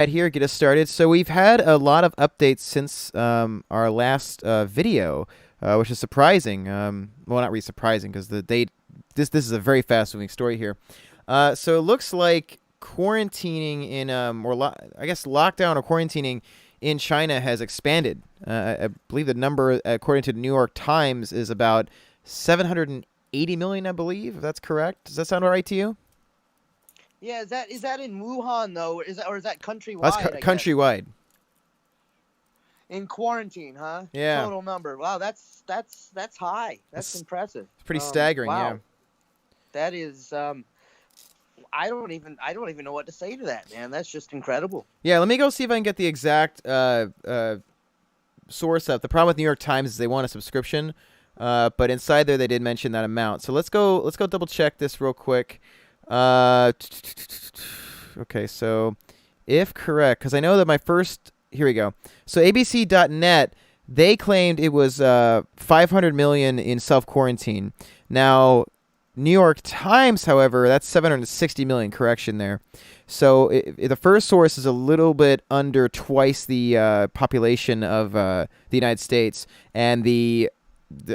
Right here, get us started. So we've had a lot of updates since our last video, which is surprising. Well, not really surprising because the date. This is a very fast moving story here. So it looks like quarantining in I guess lockdown or quarantining in China has expanded. I believe the number, according to the New York Times, is about 780 million. I believe, if that's correct. Does that sound all right to you? Yeah, is that in Wuhan though? Or is that That's countrywide? I guess countrywide. in quarantine, huh? Yeah, Total number. Wow, that's high. That's it's impressive. pretty staggering. Yeah. Wow, that is. I don't even know what to say to that, man. That's just incredible. Yeah, let me go see if I can get the exact source up. The problem with New York Times is they want a subscription, but inside there they did mention that amount. So let's go double check this real quick. Uh, okay, so if correct, because I know that my first here we go. So ABC.net, they claimed it was 500 million in self quarantine. Now New York Times, however, that's 760 million. Correction there. So the first source is a little bit under twice the population of the United States, and the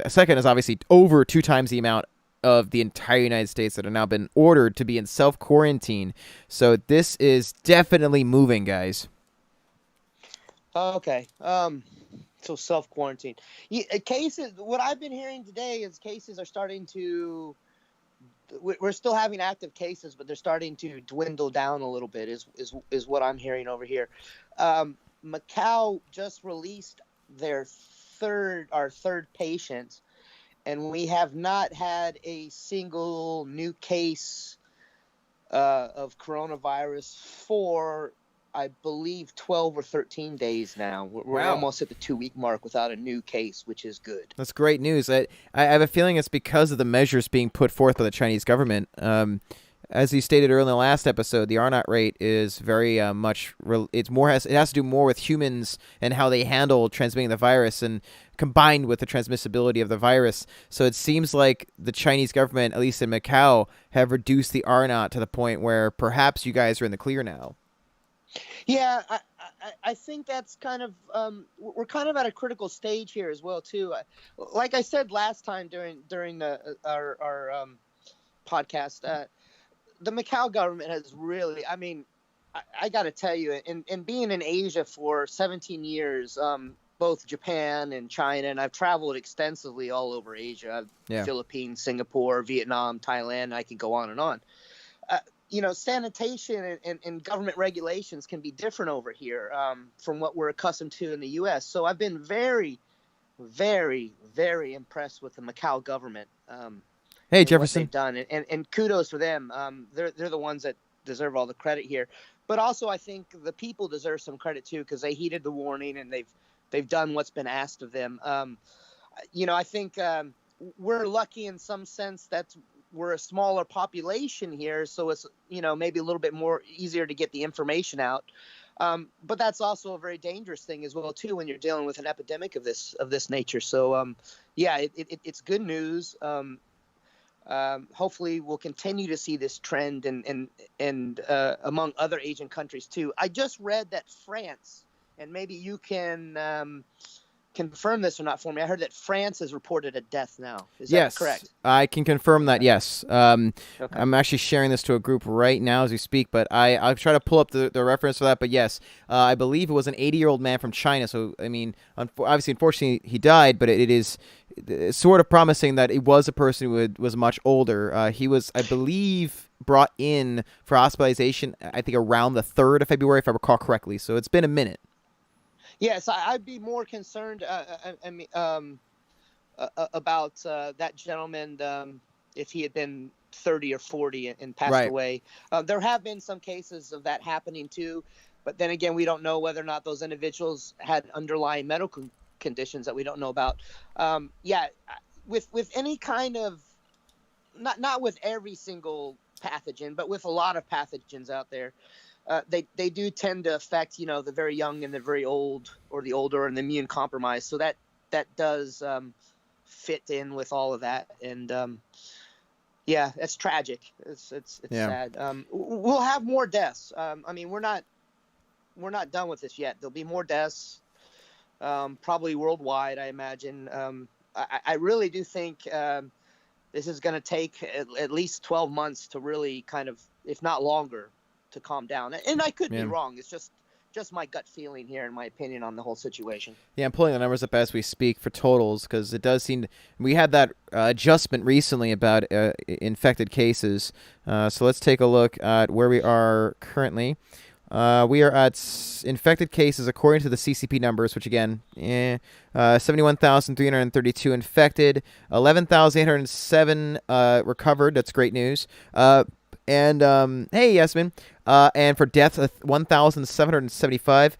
second is obviously over two times the amount of the entire United States that have now been ordered to be in self quarantine. So this is definitely moving, guys. Okay. So self quarantine. Cases. What I've been hearing today is cases are starting to. We're still having active cases, but they're starting to dwindle down a little bit. Is what I'm hearing over here. Macau just released our third patient, and we have not had a single new case of coronavirus for, I believe, 12 or 13 days now. We're Wow. almost at the 2 week mark without a new case, which is good. That's great news. I have a feeling it's because of the measures being put forth by the Chinese government. As you stated earlier in the last episode, the R naught rate is very it has to do more with humans and how they handle transmitting the virus, and combined with the transmissibility of the virus. So it seems like the Chinese government, at least in Macau, have reduced the R naught to the point where perhaps you guys are in the clear now. Yeah, I think that's kind of we're kind of at a critical stage here as well too. Like I said last time during our podcast, the Macau government has really. I mean, I got to tell you, in being in Asia for 17 years, both Japan and China, and I've traveled extensively all over Asia, Yeah. Philippines, Singapore, Vietnam, Thailand. I can go on and on. Uh, Sanitation and government regulations can be different over here from what we're accustomed to in the U.S. So I've been very, very, very impressed with the Macau government Hey, and what Jefferson. they've done, and kudos for them. They're the ones that deserve all the credit here. But also, I think the people deserve some credit too, because they heeded the warning and they've done what's been asked of them. I think we're lucky in some sense that we're a smaller population here, so it's maybe a little bit more easier to get the information out. But that's also a very dangerous thing as well too when you're dealing with an epidemic of this nature. So yeah, it's good news. Hopefully, we'll continue to see this trend and among other Asian countries too. I just read that France, and maybe you can confirm this or not for me. I heard that France has reported a death now. Is that Yes, correct? I can confirm that. Okay. Yes, Okay. I'm actually sharing this to a group right now as we speak. But I'll try to pull up the reference for that. But yes, I believe it was an 80-year-old man from China. So I mean, obviously, unfortunately, he died. But it is sort of promising that it was a person who was much older. He was, I believe, brought in for hospitalization. I think around the 3rd of February, if I recall correctly. So it's been a minute. Yes, I'd be more concerned. I mean, about that gentleman if he had been 30 or 40 and passed Right. away. There have been some cases of that happening too, but then again, we don't know whether or not those individuals had underlying medical conditions that we don't know about. Yeah, with any kind of not with every single pathogen, but with a lot of pathogens out there, they do tend to affect the very young and the very old, or the older and the immune compromised. So that does fit in with all of that, and yeah, that's tragic. It's Yeah. sad. We'll have more deaths. I mean, we're not. we're not done with this yet. There'll be more deaths, probably worldwide, I imagine. I really do think this is going to take at least 12 months to really kind of, if not longer, to calm down. And I could be wrong. It's just my gut feeling here, in my opinion, on the whole situation. Yeah, I'm pulling the numbers up as we speak for totals, because it does seem we had that adjustment recently about infected cases. So let's take a look at where we are currently. We are at infected cases according to the CCP numbers, which again, 71,332 infected, 11,807 recovered. That's great news. And hey, Yasmin. And for deaths, 1,775.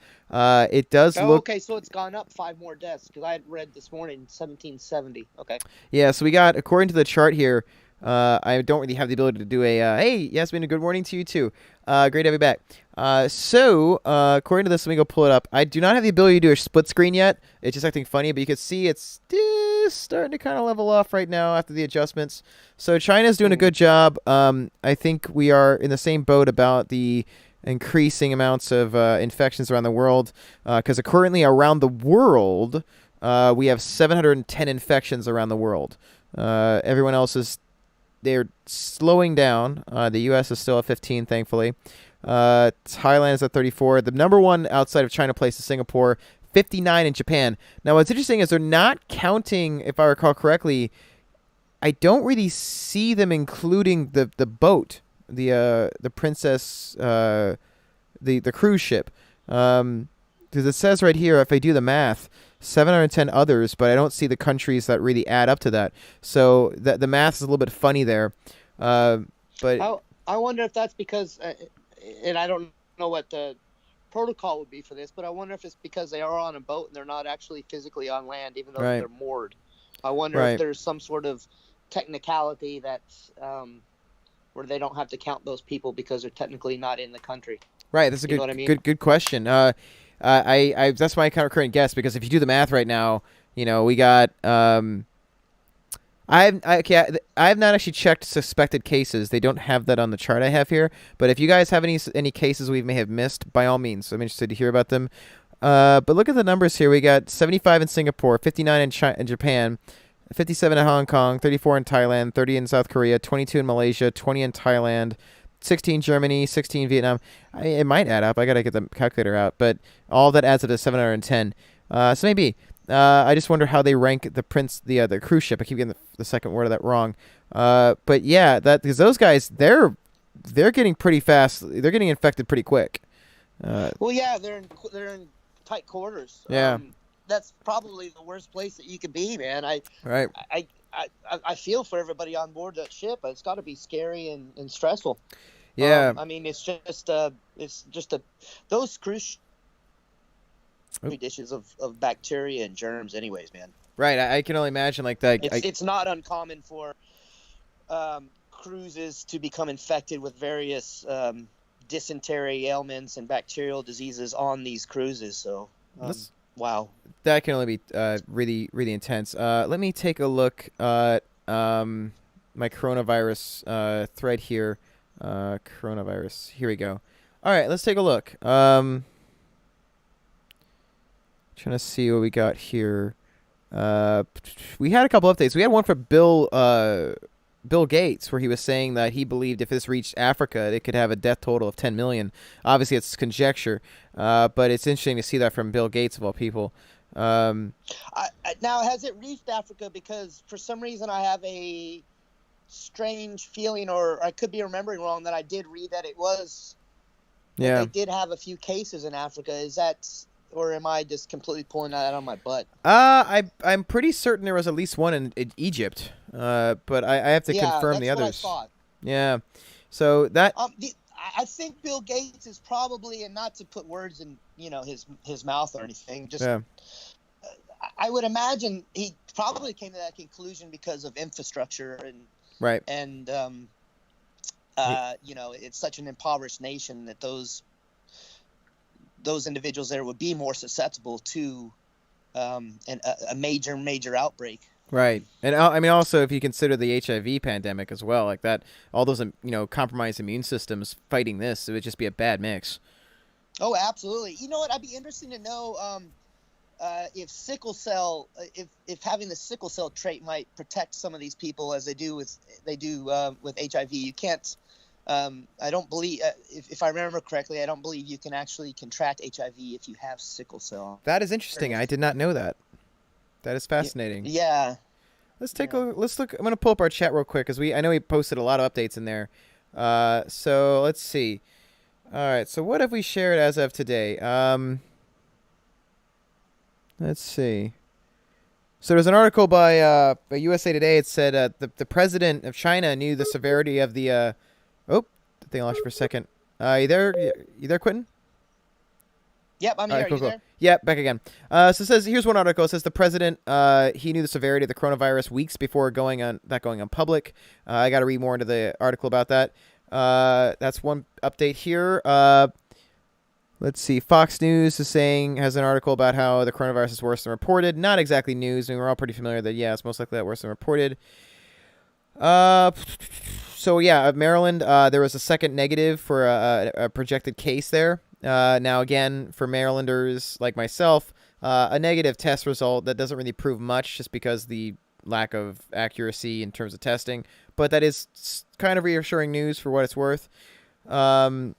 It does look. Okay, so it's gone up 5 more deaths, because I had read this morning 1,770. Okay. Yeah, so we got, according to the chart here, I don't really have the ability to do a, hey, Yasmin, a good morning to you too. Great to have you back. So, according to this, let me go pull it up. I do not have the ability to do a split screen yet. It's just acting funny, but you can see it's starting to kind of level off right now after the adjustments. So China's doing a good job. I think we are in the same boat about the increasing amounts of infections around the world, because currently around the world, we have 710 infections around the world. Everyone else is, they're slowing down. The U.S. is still at 15, thankfully. Thailand is at 34. The number one outside of China place is Singapore, 59 in Japan. Now, what's interesting is they're not counting, if I recall correctly, I don't really see them including the boat, the Princess, the cruise ship. Because it says right here, if I do the math, 710 others, but I don't see the countries that really add up to that. So the math is a little bit funny there. But I wonder if that's because, and I don't know what the protocol would be for this, but I wonder if it's because they are on a boat and they're not actually physically on land, even though they're moored. I wonder if there's some sort of technicality that's where they don't have to count those people because they're technically not in the country. Right. That's a good question. That's my kind of current guess, because if you do the math right now, we got I have not actually checked suspected cases. They don't have that on the chart I have here. But if you guys have any cases we may have missed, by all means, I'm interested to hear about them. But look at the numbers here. We got 75 in Singapore, 59 in Japan, 57 in Hong Kong, 34 in Thailand, 30 in South Korea, 22 in Malaysia, 20 in Thailand, 16 Germany, 16 Vietnam. It might add up. I got to get the calculator out. But all that adds up to 710. So maybe. I just wonder how they rank the cruise ship. I keep getting the second word of that wrong. But yeah, because those guys, they're getting pretty fast. They're getting infected pretty quick. Well, yeah, they're in tight quarters. Yeah. That's probably the worst place that you could be, man. I feel for everybody on board that ship. It's got to be scary and stressful. Yeah. I mean, it's just those cruise dishes of bacteria and germs anyways, man. Right. I can only imagine like that. It's not uncommon for cruises to become infected with various dysentery ailments and bacterial diseases on these cruises. So, wow. That can only be really, really intense. Let me take a look at my coronavirus thread here. Coronavirus. Here we go. All right, let's take a look. Trying to see what we got here. We had a couple updates. We had one for Bill Gates, where he was saying that he believed if this reached Africa, it could have a death total of 10 million. Obviously, it's conjecture, but it's interesting to see that from Bill Gates, of all people. Now, has it reached Africa? Because for some reason I have a strange feeling, or I could be remembering wrong, that I did read that it was. Yeah. They did have a few cases in Africa. Is that... or am I just completely pulling that out of my butt? I'm pretty certain there was at least one in Egypt, but I have to confirm the others. That's what I thought. Yeah, so that I think Bill Gates is probably, and not to put words in his mouth or anything, just I would imagine he probably came to that conclusion because of infrastructure and it's such an impoverished nation that those individuals there would be more susceptible to a major outbreak. Right. And I mean, also, if you consider the HIV pandemic as well, like that, all those, compromised immune systems fighting this, it would just be a bad mix. Oh, absolutely. You know what? I'd be interested to know if sickle cell, if having the sickle cell trait might protect some of these people as they do with HIV. You can't. I don't believe, if I remember correctly, I don't believe you can actually contract HIV if you have sickle cell. That is interesting. I did not know that. That is fascinating. Yeah. Let's take a Yeah. look. Let's look. I'm gonna pull up our chat real quick because I know we posted a lot of updates in there. So let's see. All right. So what have we shared as of today? Let's see. So there's an article by USA Today. It said the president of China knew the severity of the. Oh, the thing I lost you for a second. You there? You there, Quentin? Yep, I'm All right, here. cool, You cool. there? Yeah, back again. So it says here's one article. It says the president he knew the severity of the coronavirus weeks before not going on public. I got to read more into the article about that. That's one update here. Let's see. Fox News has an article about how the coronavirus is worse than reported. Not exactly news. I mean, we're all pretty familiar that it's most likely that worse than reported. So yeah, Maryland. There was a second negative for a projected case there. Now again, for Marylanders like myself, a negative test result that doesn't really prove much, just because the lack of accuracy in terms of testing. But that is kind of reassuring news for what it's worth. Well,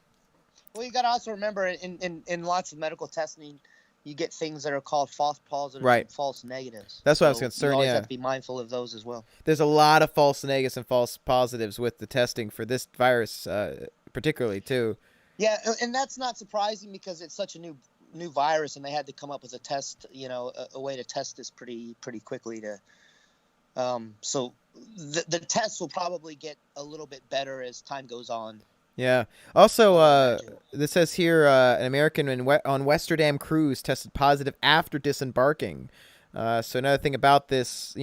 you got to also remember in lots of medical testing, you get things that are called false positives Right. and false negatives. That's what I was So concerned. You always Yeah, have to be mindful of those as well. there's a lot of false negatives and false positives with the testing for this virus, particularly too. Yeah, and that's not surprising because it's such a new virus, and they had to come up with a test, a way to test this pretty quickly so the tests will probably get a little bit better as time goes on. Yeah. Also, this says here an American on Westerdam cruise tested positive after disembarking. So another thing about this,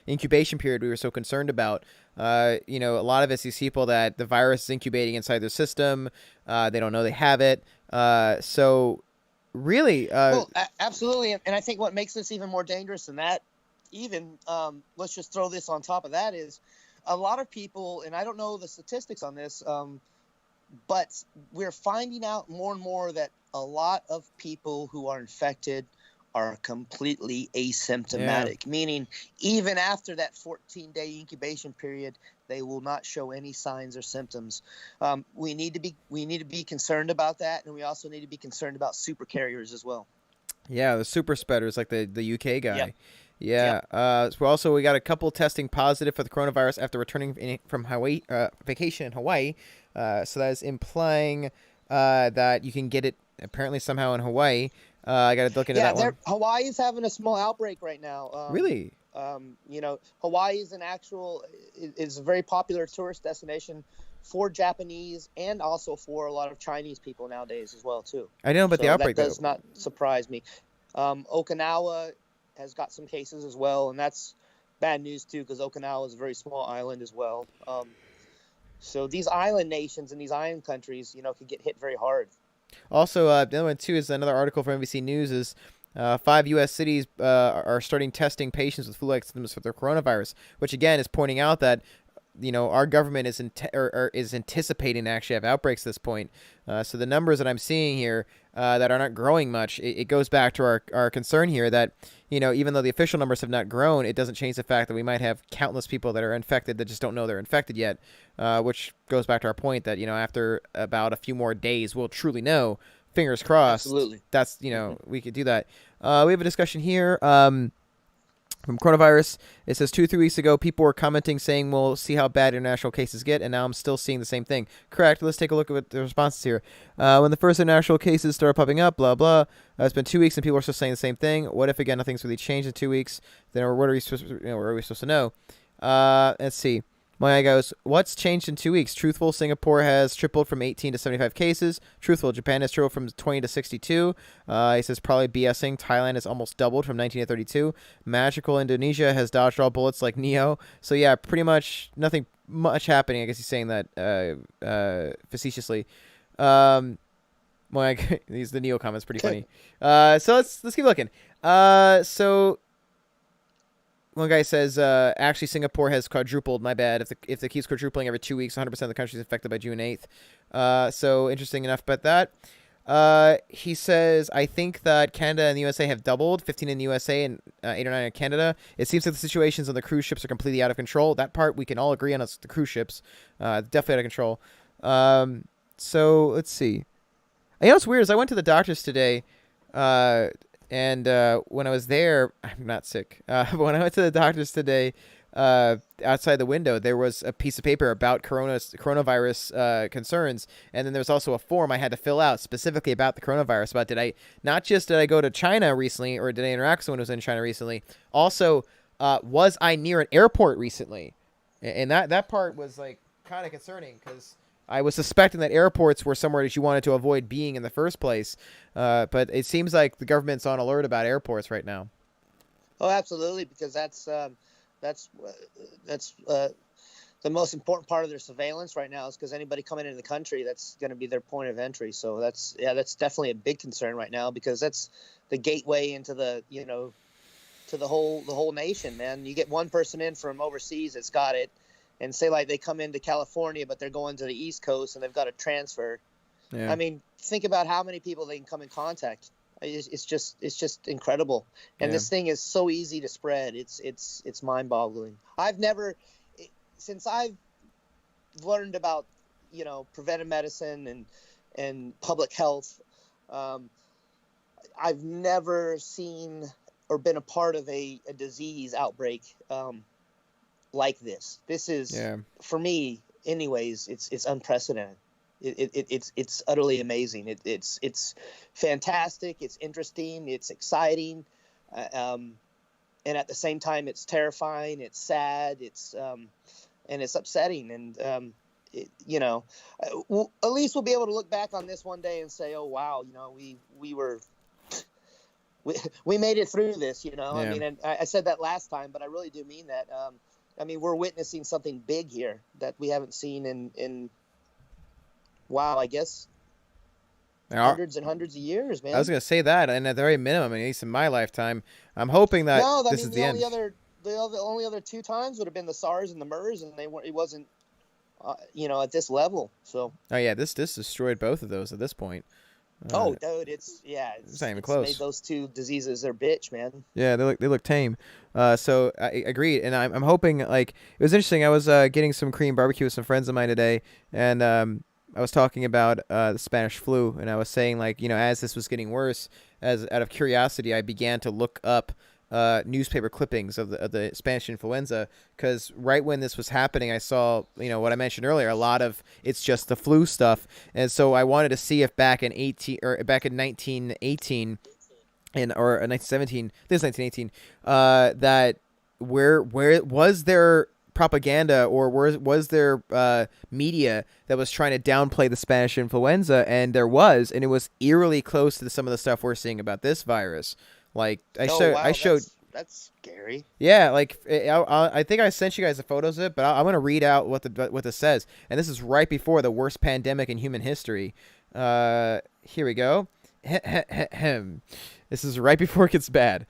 incubation period we were so concerned about. A lot of it's these people that the virus is incubating inside their system. They don't know they have it. So really, Well, absolutely, and I think what makes this even more dangerous than that, even let's just throw this on top of that, is a lot of people, and I don't know the statistics on this, but we're finding out more and more that a lot of people who are infected are completely asymptomatic, meaning even after that 14-day incubation period, they will not show any signs or symptoms. We need to be concerned about that, and we also need to be concerned about super carriers as well. Yeah, the super spreaders like the UK guy. Yep. Yeah. So we got a couple testing positive for the coronavirus after returning from Hawaii vacation in Hawaii. So that is implying that you can get it apparently somehow in Hawaii. I got to look into that one. Hawaii is having a small outbreak right now. Really? Hawaii is is a very popular tourist destination for Japanese and also for a lot of Chinese people nowadays as well too. I know about the outbreak. That does not surprise me. Okinawa has got some cases as well, and that's bad news too because Okinawa is a very small island as well. So these island nations and these island countries, could get hit very hard. Also, the other one too is another article from NBC News is 5 U.S. cities are starting testing patients with flu-like symptoms for their coronavirus, which again is pointing out that our government is is anticipating to actually have outbreaks at this point. So the numbers that I'm seeing here that are not growing much, it goes back to our concern here that even though the official numbers have not grown, it doesn't change the fact that we might have countless people that are infected that just don't know they're infected yet. Which goes back to our point that after about a few more days, we'll truly know. Fingers crossed. Absolutely. That's we could do that. We have a discussion here. From coronavirus, it says 2-3 weeks ago, people were commenting saying we'll see how bad international cases get, and now I'm still seeing the same thing. Correct. Let's take a look at the responses here. When the first international cases started popping up, blah, blah. It's been 2 weeks and people are still saying the same thing. What if, again, nothing's really changed in 2 weeks? Then what are we supposed to know? Let's see. My guy goes, what's changed in 2 weeks? Truthful, Singapore has tripled from 18 to 75 cases. Truthful, Japan has tripled from 20 to 62. He says probably BSing. Thailand has almost doubled from 19 to 32. Magical, Indonesia has dodged all bullets like Neo. So yeah, pretty much nothing much happening. I guess he's saying that facetiously. The Neo comment's pretty funny. So let's keep looking. So one guy says, actually, Singapore has quadrupled. My bad. If it keeps quadrupling every 2 weeks, 100% of the country is affected by June 8th. So interesting enough about that. He says, I think that Canada and the USA have doubled, 15 in the USA and 8 or 9 in Canada. It seems like the situations on the cruise ships are completely out of control. That part we can all agree on. It's the cruise ships, definitely out of control. So let's see. You know what's weird is I went to the doctor's today, and when I was there, I'm not sick. But when I went to the doctor's today, outside the window, there was a piece of paper about coronavirus concerns, and then there was also a form I had to fill out specifically about the coronavirus. About not just did I go to China recently, or did I interact with someone who was in China recently? Also, was I near an airport recently? And that part was like kind of concerning because I was suspecting that airports were somewhere that you wanted to avoid being in the first place. But it seems like the government's on alert about airports right now. Oh, absolutely, because that's the most important part of their surveillance right now, is because anybody coming into the country, that's going to be their point of entry. So that's definitely a big concern right now, because that's the gateway into the to the whole nation, man. You get one person in from overseas that's got it, and say like they come into California, but they're going to the East Coast and they've got a transfer. Yeah. I mean, think about how many people they can come in contact. It's just incredible, and this thing is so easy to spread. It's mind-boggling. Since I've learned about preventive medicine and public health, I've never seen or been a part of a disease outbreak like this. This is for me, anyways. It's unprecedented. It's utterly amazing. It's fantastic. It's interesting. It's exciting, and at the same time, it's terrifying. It's sad. And it's upsetting. And at least we'll be able to look back on this one day and say, "Oh wow, we made it through this." I mean, and I said that last time, but I really do mean that. I mean, we're witnessing something big here that we haven't seen in wow, I guess hundreds and hundreds of years, man. I was going to say that, and at the very minimum, at least in my lifetime, I'm hoping that this is the end. The only other two times would have been the SARS and the MERS, and it wasn't, at this level. So. Oh yeah, this destroyed both of those at this point. Dude, it's not even close. Made those two diseases their bitch, man. Yeah, they look tame. So I agreed, and I'm hoping, like, it was interesting. I was getting some Korean barbecue with some friends of mine today, and I was talking about the Spanish flu, and I was saying, like, as this was getting worse, as out of curiosity, I began to look up newspaper clippings of the Spanish influenza, because right when this was happening, I saw, what I mentioned earlier, a lot of it's just the flu stuff, and so I wanted to see if back in 1918 or 1917, this is 1918, that where was there propaganda, or was there media that was trying to downplay the Spanish influenza? And there was, and it was eerily close to some of the stuff we're seeing about this virus. Like I showed. That's scary. Yeah, like I think I sent you guys the photos of it, but I'm gonna read out what this says, and this is right before the worst pandemic in human history. Here we go. This is right before it gets bad.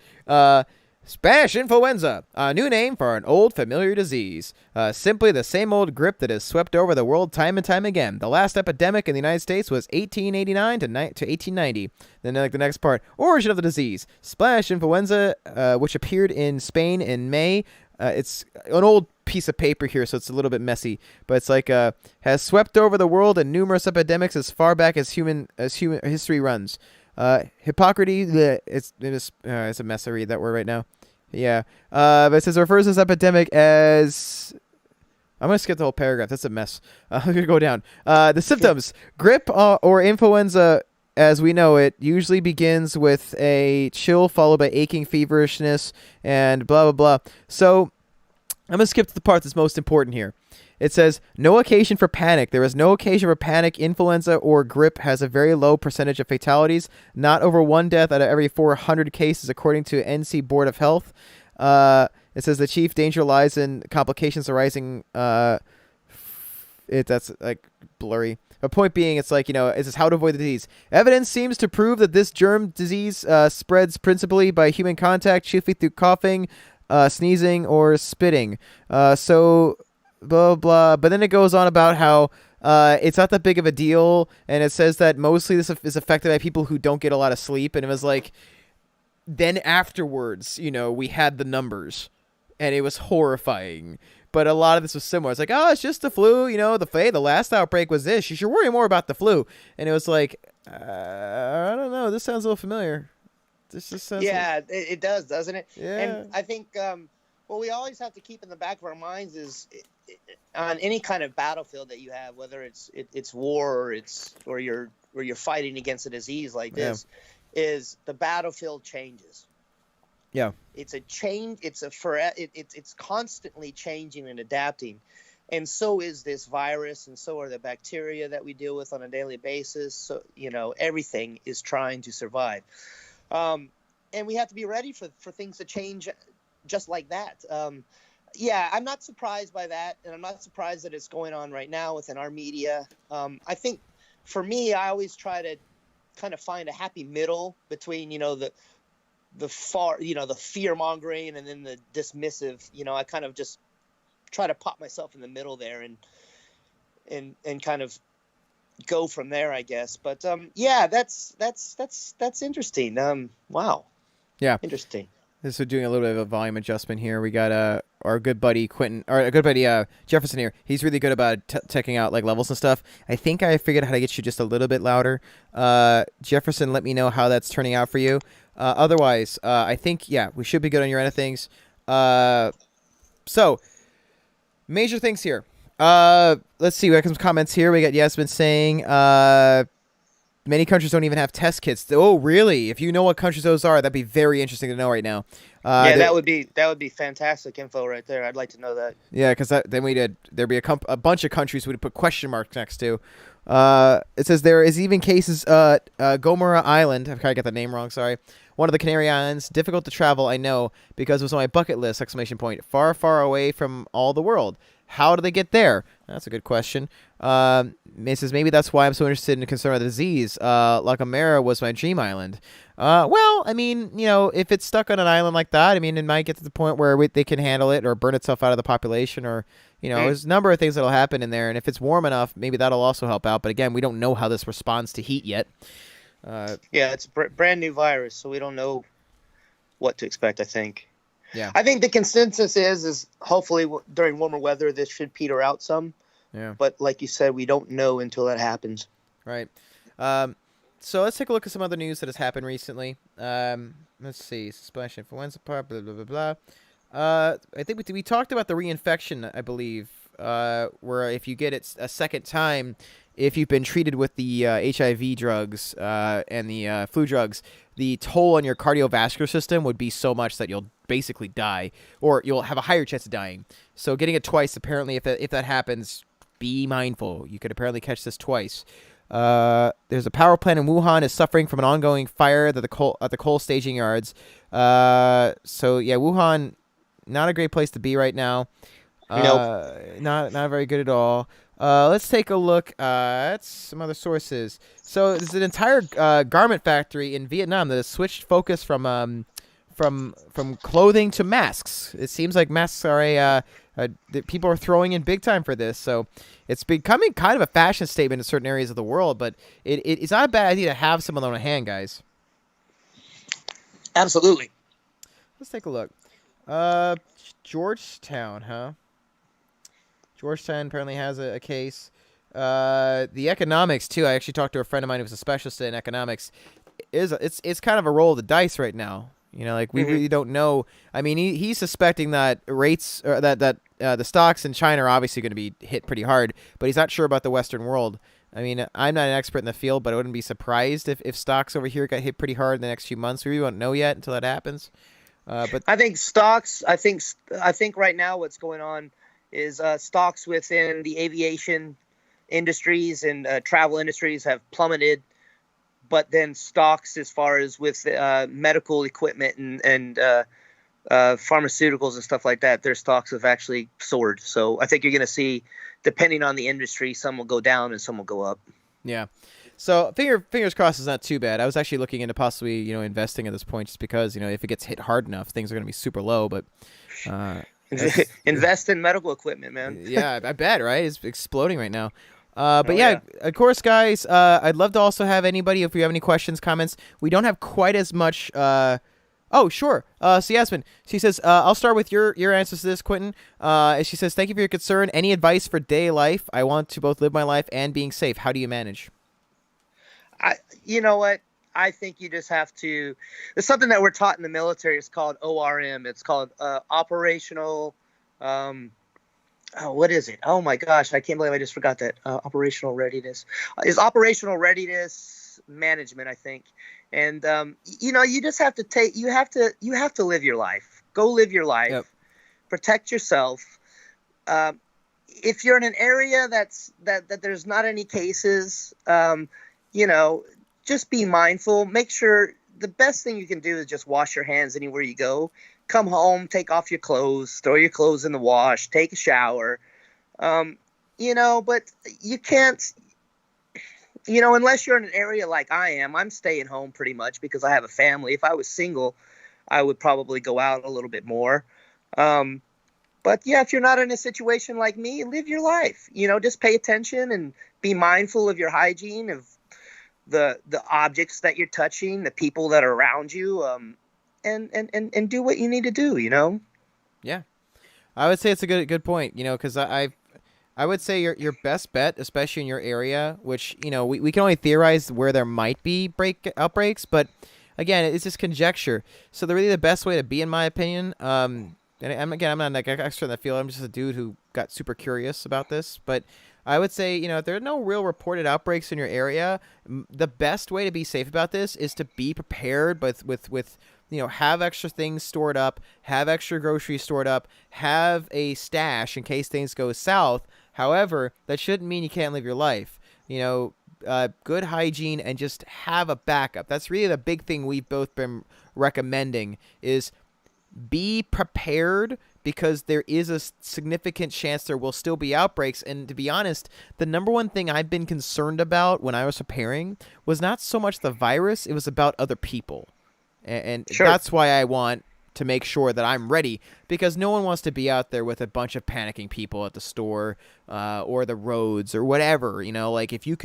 Spanish influenza, a new name for an old familiar disease. Simply the same old grip that has swept over the world time and time again. The last epidemic in the United States was 1889 to 1890. Then like the next part, origin of the disease. Spanish influenza, which appeared in Spain in May. It's an old piece of paper here, so it's a little bit messy. But it's like has swept over the world in numerous epidemics as far back as human history runs. Hippocrates, it's a mess. I read that word right now. Yeah. But it says it refers to this epidemic as. I'm gonna skip the whole paragraph. That's a mess. I'm gonna go down. The symptoms: grip or influenza, as we know it, usually begins with a chill followed by aching, feverishness, and blah blah blah. So I'm gonna skip to the part that's most important here. It says, no occasion for panic. There is no occasion for panic. Influenza or grip has a very low percentage of fatalities, not over one death out of every 400 cases, according to NC Board of Health. It says the chief danger lies in complications arising. That's like blurry. The point being, it's like, it says how to avoid the disease. Evidence seems to prove that this germ disease spreads principally by human contact, chiefly through coughing, sneezing, or spitting. Blah blah, but then it goes on about how It's not that big of a deal, and it says that mostly this is affected by people who don't get a lot of sleep. And it was like, then afterwards, we had the numbers, and it was horrifying. But a lot of this was similar. It's like, oh, it's just the flu. The last outbreak was this. You should worry more about the flu. And it was like, I don't know. This sounds a little familiar. This just sounds. Yeah, it does, doesn't it? Yeah. And I think what we always have to keep in the back of our minds is on any kind of battlefield that you have, whether it's war or you're fighting against a disease like this, is the battlefield changes. Yeah. It's a change. It's constantly changing and adapting. And so is this virus, and so are the bacteria that we deal with on a daily basis. So, everything is trying to survive. And we have to be ready for things to change just like that. I'm not surprised by that, and I'm not surprised that it's going on right now within our media. I think for me, I always try to kind of find a happy middle between, the fear mongering and then the dismissive. I kind of just try to pop myself in the middle there and kind of go from there, I guess. But that's interesting. Wow. Yeah. Interesting. So doing a little bit of a volume adjustment here. We got our good buddy Quentin, or our good buddy Jefferson here. He's really good about checking out like levels and stuff. I think I figured out how to get you just a little bit louder. Jefferson, let me know how that's turning out for you. Otherwise, I think we should be good on your end of things. So major things here. Let's see. We got some comments here. We got Yasmin saying many countries don't even have test kits. Oh, really? If you know what countries those are, that'd be very interesting to know right now. That would be fantastic info right there. I'd like to know that. Yeah, because then there'd be a bunch of countries we'd put question marks next to. It says there is even cases. Gomera Island. I got the name wrong. Sorry. One of the Canary Islands. Difficult to travel, I know, because it was on my bucket list! Exclamation point. Far, far away from all the world. How do they get there? That's a good question. It says maybe that's why I'm so interested and concerned with the disease. La Gomera was my dream island. Well, I mean, if it's stuck on an island like that, I mean, it might get to the point where they can handle it or burn itself out of the population, or there's a number of things that'll happen in there. And if it's warm enough, maybe that'll also help out. But again, we don't know how this responds to heat yet. It's a brand new virus, so we don't know what to expect, I think. Yeah. I think the consensus is hopefully during warmer weather, this should peter out some. Yeah. But like you said, we don't know until that happens. Right. So let's take a look at some other news that has happened recently. Let's see. Splash influenza part, blah, blah, blah, blah. I think we talked about the reinfection, I believe, where if you get it a second time, if you've been treated with the HIV drugs and the flu drugs, the toll on your cardiovascular system would be so much that you'll basically die, or you'll have a higher chance of dying. So getting it twice, apparently, if that happens, be mindful. You could apparently catch this twice. There's a power plant in Wuhan is suffering from an ongoing fire at the coal staging yards. So yeah, Wuhan, not a great place to be right now. Nope. Not very good at all. Let's take a look at some other sources. So there's an entire garment factory in Vietnam that has switched focus from clothing to masks. It seems like masks are people are throwing in big time for this. So it's becoming kind of a fashion statement in certain areas of the world, but it's not a bad idea to have some of them on hand, guys. Absolutely. Let's take a look. Georgetown, huh? Georgetown apparently has a case. The economics too. I actually talked to a friend of mine who was a specialist in economics. It's kind of a roll of the dice right now. We really don't know. I mean, he's suspecting that rates or that the stocks in China are obviously going to be hit pretty hard, but he's not sure about the Western world. I mean, I'm not an expert in the field, but I wouldn't be surprised if stocks over here got hit pretty hard in the next few months. We really won't know yet until that happens. But I think stocks. I think right now what's going on is stocks within the aviation industries and travel industries have plummeted, but then stocks as far as with medical equipment and pharmaceuticals and stuff like that, their stocks have actually soared. So I think you're going to see, depending on the industry, some will go down and some will go up. Yeah. So fingers crossed it's not too bad. I was actually looking into possibly, investing at this point just because, if it gets hit hard enough, things are going to be super low, but invest in medical equipment, man. Yeah, I bet, right? It's exploding right now. But Oh, yeah, yeah. of course, guys. I'd love to also have anybody if you have any questions, comments. We don't have quite as much. Oh, sure. So Yasmin, she says, I'll start with your answers to this, Quentin. She says, thank you for your concern. Any advice for day life? I want to both live my life and being safe. How do you manage? You know what? I think you just have to. There's something that we're taught in the military. It's called ORM. It's called operational. What is it? Oh my gosh, I can't believe I just forgot that. Operational readiness is operational readiness management, I think. And you just have to take. You have to live your life. Go live your life. Yep. Protect yourself. If you're in an area that there's not any cases, just be mindful. Make sure the best thing you can do is just wash your hands anywhere you go. Come home, take off your clothes, throw your clothes in the wash, take a shower. But you can't, unless you're in an area like I am. I'm staying home pretty much because I have a family. If I was single, I would probably go out a little bit more. But yeah, if you're not in a situation like me, live your life. Just pay attention and be mindful of your hygiene, of the objects that you're touching, the people that are around you, and do what you need to do. Yeah, I would say it's a good point. Because I would say your best bet, especially in your area, which we can only theorize where there might be outbreaks, but again, it's just conjecture. So the best way to be, in my opinion, and I'm not like an expert in the field. I'm just a dude who got super curious about this, but I would say, if there are no real reported outbreaks in your area, the best way to be safe about this is to be prepared, but with have extra things stored up, have extra groceries stored up, have a stash in case things go south. However, that shouldn't mean you can't live your life. Good hygiene and just have a backup. That's really the big thing we've both been recommending is be prepared, because there is a significant chance there will still be outbreaks. And to be honest, the number one thing I've been concerned about when I was preparing was not so much the virus, it was about other people. And Sure. That's why I want to make sure that I'm ready, because no one wants to be out there with a bunch of panicking people at the store or the roads or whatever. If you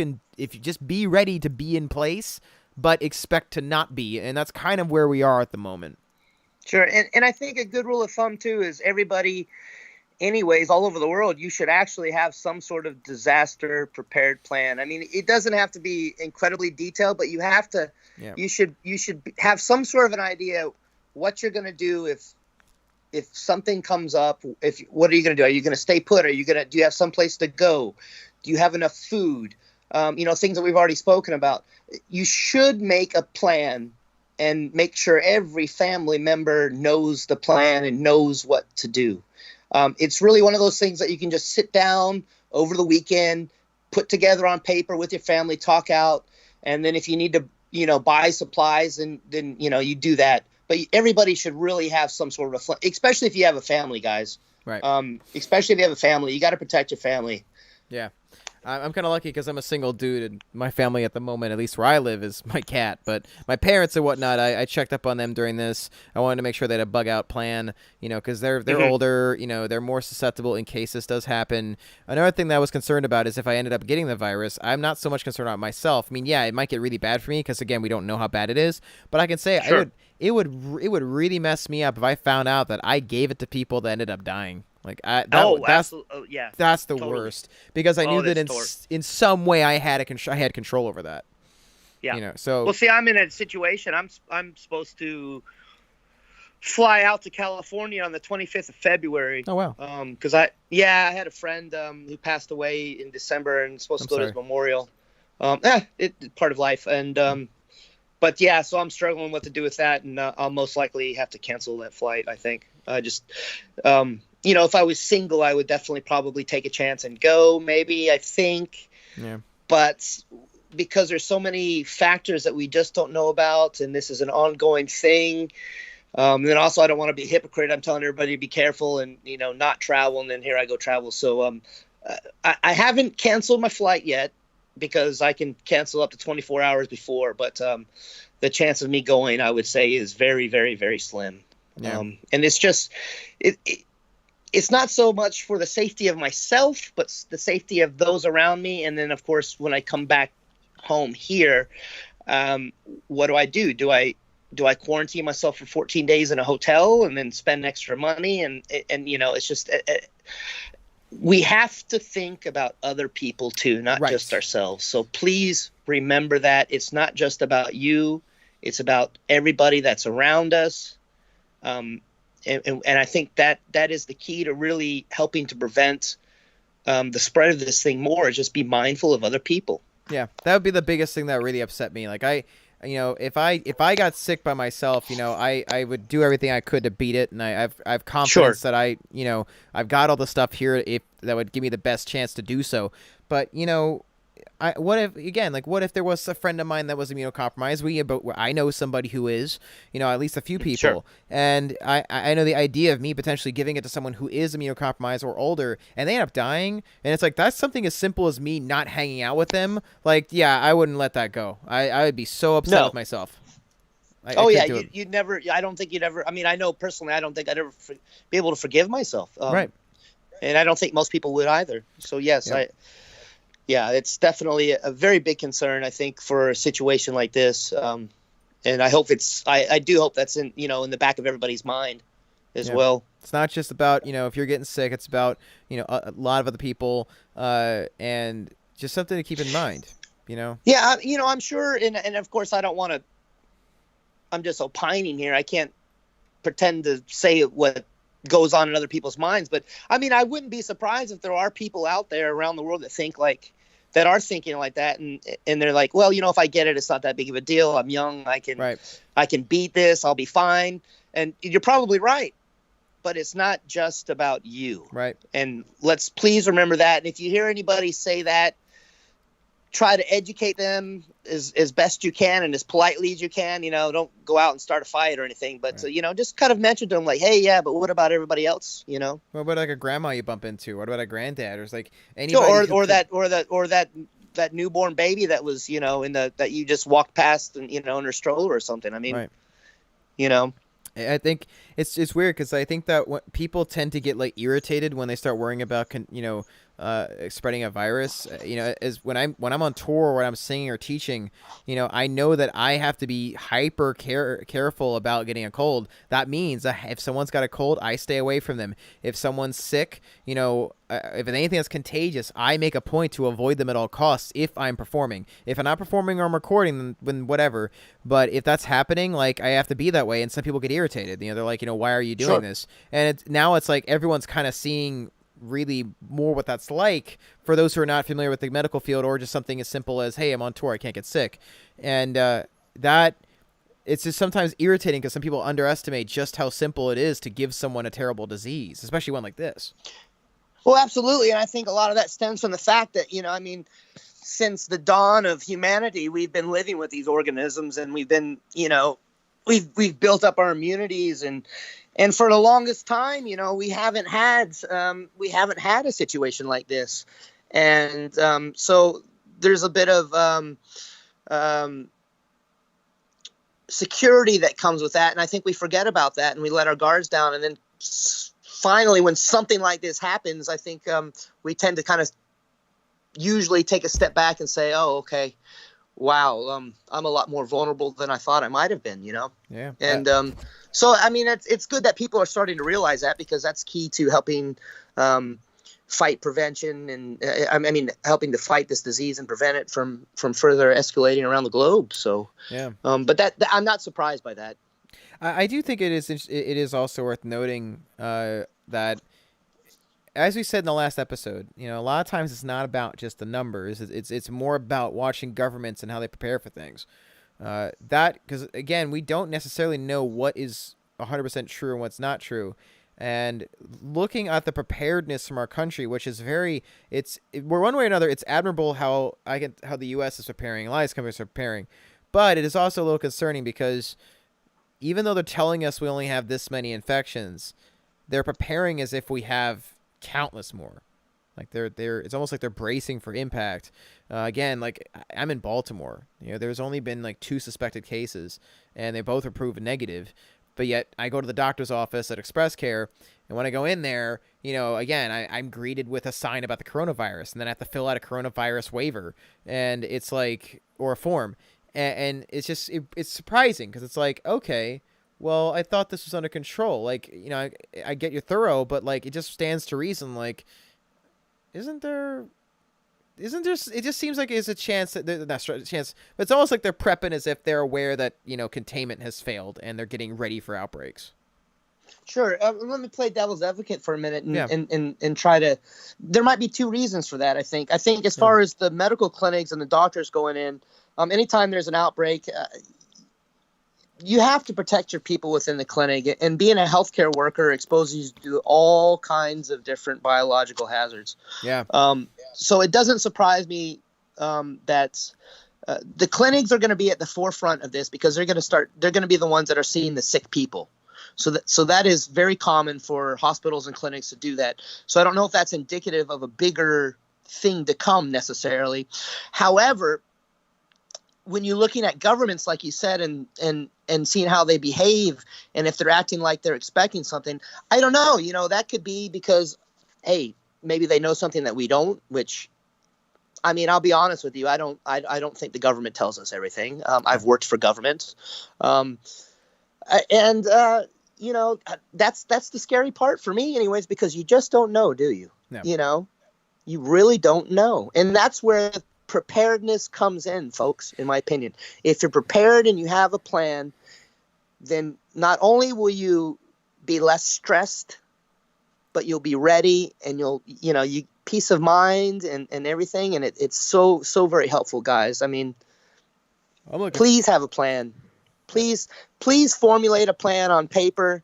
just be ready to be in place, but expect to not be. And that's kind of where we are at the moment. Sure. And I think a good rule of thumb, too, is everybody, anyways, all over the world, you should actually have some sort of disaster prepared plan. I mean, it doesn't have to be incredibly detailed, but you have to, you should have some sort of an idea what you're going to do if something comes up. What are you going to do? Are you going to stay put? Do you have some place to go? Do you have enough food? Things that we've already spoken about. You should make a plan and make sure every family member knows the plan and knows what to do. It's really one of those things that you can just sit down over the weekend, put together on paper with your family, talk out, and then if you need to, buy supplies, then you do that. But everybody should really have some sort of especially if you have a family, guys. Right. Especially if you have a family, you got to protect your family. Yeah. I'm kind of lucky because I'm a single dude, and my family at the moment, at least where I live, is my cat. But my parents and whatnot, I checked up on them during this. I wanted to make sure they had a bug-out plan, because they're older, they're more susceptible in case this does happen. Another thing that I was concerned about is if I ended up getting the virus, I'm not so much concerned about myself. I mean, yeah, it might get really bad for me because, again, we don't know how bad it is. But I can say Sure. it would really mess me up if I found out that I gave it to people that ended up dying. Absolutely. Oh, yeah. That's the Totally. worst, because I knew that in some way I had control over that. Yeah. So well, see, I'm in a situation. I'm supposed to fly out to California on the 25th of February. Oh wow. Because I had a friend who passed away in December and supposed to go to his memorial. It's part of life. And but yeah, so I'm struggling what to do with that, and I'll most likely have to cancel that flight. I think if I was single, I would definitely probably take a chance and go, maybe, I think. Yeah. But because there's so many factors that we just don't know about, and this is an ongoing thing, and then also I don't want to be a hypocrite. I'm telling everybody to be careful and, not travel, and then here I go travel. So I haven't canceled my flight yet because I can cancel up to 24 hours before. But the chance of me going, I would say, is very, very, very slim. Yeah. And it's just it's not so much for the safety of myself, but the safety of those around me. And then, of course, when I come back home here, what do? Do I quarantine myself for 14 days in a hotel and then spend extra money? And it's just we have to think about other people too, not just ourselves. So please remember that it's not just about you; it's about everybody that's around us. And I think that is the key to really helping to prevent the spread of this thing more. Is just be mindful of other people. Yeah, that would be the biggest thing that really upset me. Like if I got sick by myself, I would do everything I could to beat it, and I've confidence that I've got all the stuff here that would give me the best chance to do so. But what if there was a friend of mine that was immunocompromised? I know somebody who is, at least a few people, and I know the idea of me potentially giving it to someone who is immunocompromised or older, and they end up dying, and it's like that's something as simple as me not hanging out with them. Like, yeah, I wouldn't let that go. I would be so upset with myself. You'd never. I don't think you'd ever. I mean, I know personally, I don't think I'd ever be able to forgive myself. Right. And I don't think most people would either. So yes, yep. Yeah, it's definitely a very big concern, I think, for a situation like this. And I hope I do hope that's in the back of everybody's mind as well. It's not just about, if you're getting sick, it's about, a lot of other people, and just something to keep in mind, Yeah, I'm sure. And of course, I don't want to, I'm just opining here. I can't pretend to say what goes on in other people's minds, but I mean, I wouldn't be surprised if there are people out there around the world that are thinking like that, and they're like, well, if I get it, it's not that big of a deal. I'm young. I can beat this. I'll be fine. And you're probably right, but it's not just about you. Right. And let's please remember that. And if you hear anybody say that, try to educate them as best you can and as politely as you can. Don't go out and start a fight or anything, but just kind of mention to them like, hey, yeah, but what about everybody else? What about like a grandma you bump into? What about a granddad? Or like anybody or that newborn baby that was that you just walked past and in her stroller or something. I mean, I think it's weird because I think that people tend to get like irritated when they start worrying about spreading a virus. Is when I'm on tour or when I'm singing or teaching, I know that I have to be hyper careful about getting a cold. That means that if someone's got a cold, I stay away from them. If someone's sick, if anything that's contagious, I make a point to avoid them at all costs if I'm performing. If I'm not performing or I'm recording, then whatever. But if that's happening, like, I have to be that way, and some people get irritated. They're like, why are you doing this? And now it's like everyone's kind of seeing really more what that's like for those who are not familiar with the medical field, or just something as simple as, hey, I'm on tour, I can't get sick. And that it's just sometimes irritating because some people underestimate just how simple it is to give someone a terrible disease, especially one like this. Well, absolutely. And I think a lot of that stems from the fact that, since the dawn of humanity, we've been living with these organisms, and we've been, we've built up our immunities, and for the longest time, we haven't had a situation like this. And so there's a bit of security that comes with that. And I think we forget about that, and we let our guards down. And then finally, when something like this happens, I think we tend to kind of usually take a step back and say, oh, okay, wow, I'm a lot more vulnerable than I thought I might have been, Yeah. And so, I mean, it's good that people are starting to realize that, because that's key to helping fight prevention, and helping to fight this disease and prevent it from further escalating around the globe. So, yeah. But that I'm not surprised by that. I do think it is also worth noting that, as we said in the last episode, a lot of times it's not about just the numbers. It's more about watching governments and how they prepare for things. Because again, we don't necessarily know what is 100% true and what's not true. And looking at the preparedness from our country, which is we're one way or another, it's admirable how the U.S. is preparing, a lot of these countries are preparing, but it is also a little concerning because even though they're telling us we only have this many infections, they're preparing as if we have countless more. Like it's almost like they're bracing for impact. Again, like I'm in Baltimore. There's only been like 2 suspected cases, and they both are proven negative. But yet I go to the doctor's office at Express Care, and when I go in there, again, I'm greeted with a sign about the coronavirus, and then I have to fill out a coronavirus waiver, and it's like, or a form, and it's just it's surprising because it's like, okay, well, I thought this was under control. Like, I get you're thorough, but like it just stands to reason. Like, isn't there? It just seems like there's a chance that not a chance, but it's almost like they're prepping as if they're aware that containment has failed and they're getting ready for outbreaks. Sure. Let me play devil's advocate for a minute and, Yeah. and try to. There might be two reasons for that. I think as far as the medical clinics and the doctors going in, anytime there's an outbreak, you have to protect your people within the clinic. And being a healthcare worker exposes you to all kinds of different biological hazards. Yeah. So it doesn't surprise me that the clinics are going to be at the forefront of this because they're going to be the ones that are seeing the sick people. So that is very common for hospitals and clinics to do that. So I don't know if that's indicative of a bigger thing to come necessarily. However, when you're looking at governments, like you said, and seeing how they behave, and if they're acting like they're expecting something, I don't know. That could be because, hey, maybe they know something that we don't. Which, I mean, I'll be honest with you, I don't think the government tells us everything. I've worked for government, and that's the scary part for me, anyways, because you just don't know, do you? No. You really don't know, and that's where preparedness comes in, folks, in my opinion. If you're prepared and you have a plan, then not only will you be less stressed, but you'll be ready, and you peace of mind and everything. And it's so very helpful, guys. I mean, please have a plan. Please formulate a plan on paper.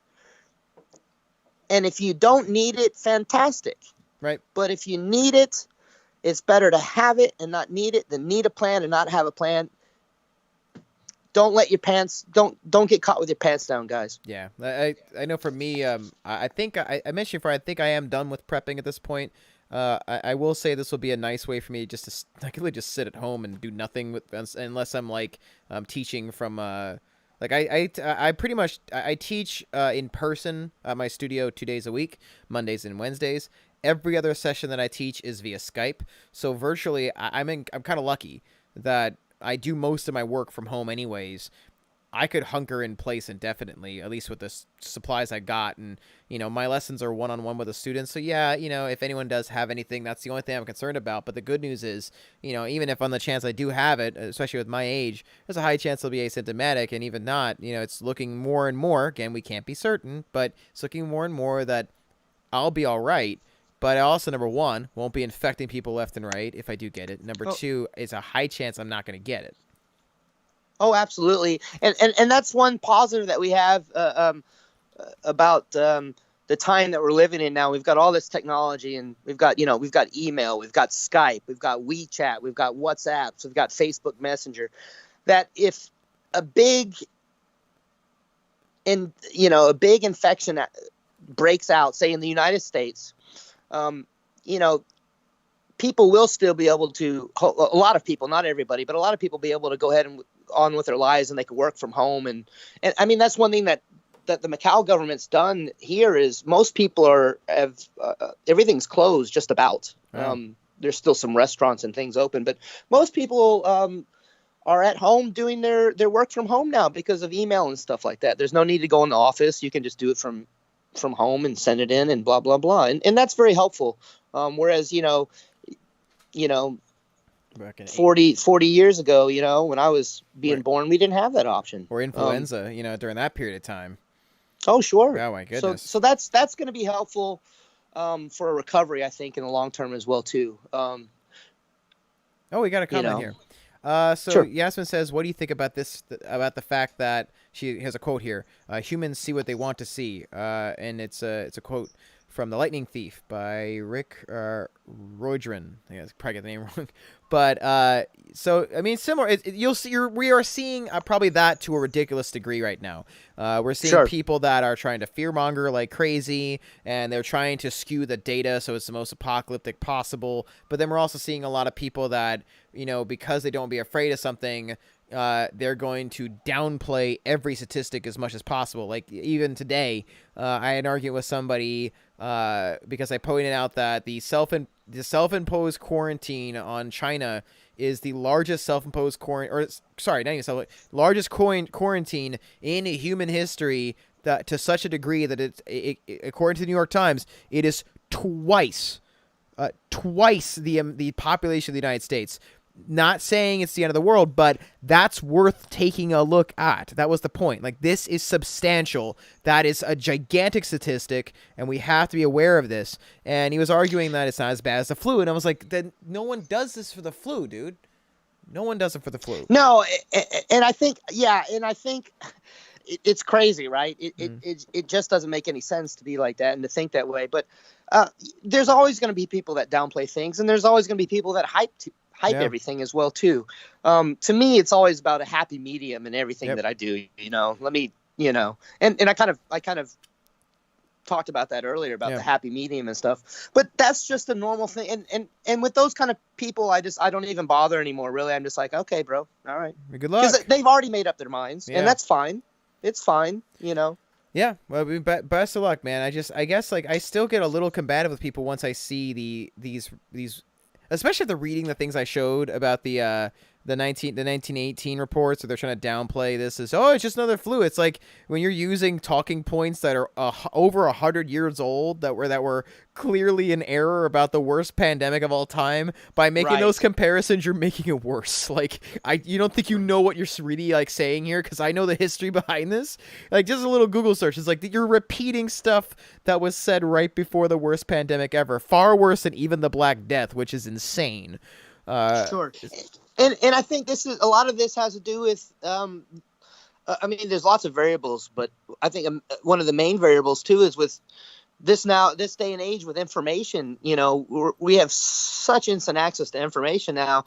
And if you don't need it, fantastic. Right. But if you need it, it's better to have it and not need it than need a plan and not have a plan. Don't let your pants don't get caught with your pants down, guys. Yeah, I know for me, I think I mentioned before, I think I am done with prepping at this point. I will say this will be a nice way for me just to I could really just sit at home and do nothing unless I'm like teaching from like I pretty much I teach in person at my studio 2 days a week, Mondays and Wednesdays. Every other session that I teach is via Skype. So virtually, I'm kind of lucky that I do most of my work from home anyways. I could hunker in place indefinitely, at least with the supplies I got. And, my lessons are one-on-one with the students. So yeah, if anyone does have anything, that's the only thing I'm concerned about. But the good news is, even if on the chance I do have it, especially with my age, there's a high chance they'll be asymptomatic. And even not, it's looking more and more, again, we can't be certain, but it's looking more and more that I'll be all right. But I also, number one, won't be infecting people left and right if I do get it. Number two, it's a high chance I'm not going to get it. Oh, absolutely. And that's one positive that we have about the time that we're living in now. We've got all this technology, and we've got email, we've got Skype, we've got WeChat, we've got WhatsApp, we've got Facebook Messenger. That if a big infection breaks out, say in the United States, people will still be able to, a lot of people, not everybody, but a lot of people be able to go ahead and on with their lives, and they can work from home. And I mean, that's one thing that the Macau government's done here is most people have everything's closed just about. Wow. There's still some restaurants and things open, but most people are at home doing their work from home now because of email and stuff like that. There's no need to go in the office. You can just do it from home and send it in and blah, blah, blah. And that's very helpful. Whereas, 40 years ago, when I was being born, we didn't have that option. Or influenza, during that period of time. Oh, sure. Oh, my goodness. So that's going to be helpful for a recovery, I think, in the long term as well, too. We got a comment here. So Sure. Yasmin says, what do you think about this, about the fact that she has a quote here, humans see what they want to see. And it's a quote from The Lightning Thief by Rick Roydren. I think I probably got the name wrong. But so, I mean, similar. You'll see, we are seeing probably that to a ridiculous degree right now. We're seeing people that are trying to fearmonger like crazy, and they're trying to skew the data so it's the most apocalyptic possible. But then we're also seeing a lot of people that, because they don't be afraid of something, they're going to downplay every statistic as much as possible. Like even today, I had an argument with somebody because I pointed out that the self-imposed quarantine on China is the largest self-imposed largest quarantine in human history. That to such a degree that it according to the New York Times, it is twice the population of the United States. Not saying it's the end of the world, but that's worth taking a look at. That was the point. Like, this is substantial. That is a gigantic statistic, and we have to be aware of this. And he was arguing that it's not as bad as the flu, and I was like, then no one does this for the flu, dude. No one does it for the flu. No, and I think it's crazy, right? It just doesn't make any sense to be like that and to think that way. But there's always going to be people that downplay things, and there's always going to be people that hype everything as well too. To me, it's always about a happy medium in everything that I do. And I kind of talked about that earlier about the happy medium and stuff. But that's just a normal thing. And with those kind of people, I don't even bother anymore. Really, I'm just like, okay, bro, all right, good luck. Because they've already made up their minds, and that's fine. It's fine, Yeah, well, best of luck, man. I guess like I still get a little combative with people once I see these, especially if they're reading the things I showed about the 1918 reports, so they're trying to downplay this as it's just another flu. It's like when you're using talking points that are over 100 years old that were clearly in error about the worst pandemic of all time. By making those comparisons, you're making it worse. Like you don't think you know what you're really like saying here, because I know the history behind this. Like just a little Google search, it's like you're repeating stuff that was said right before the worst pandemic ever, far worse than even the Black Death, which is insane. Sure. And I think a lot of this has to do with, I mean, there's lots of variables, but I think one of the main variables too is with this day and age with information. We have such instant access to information now,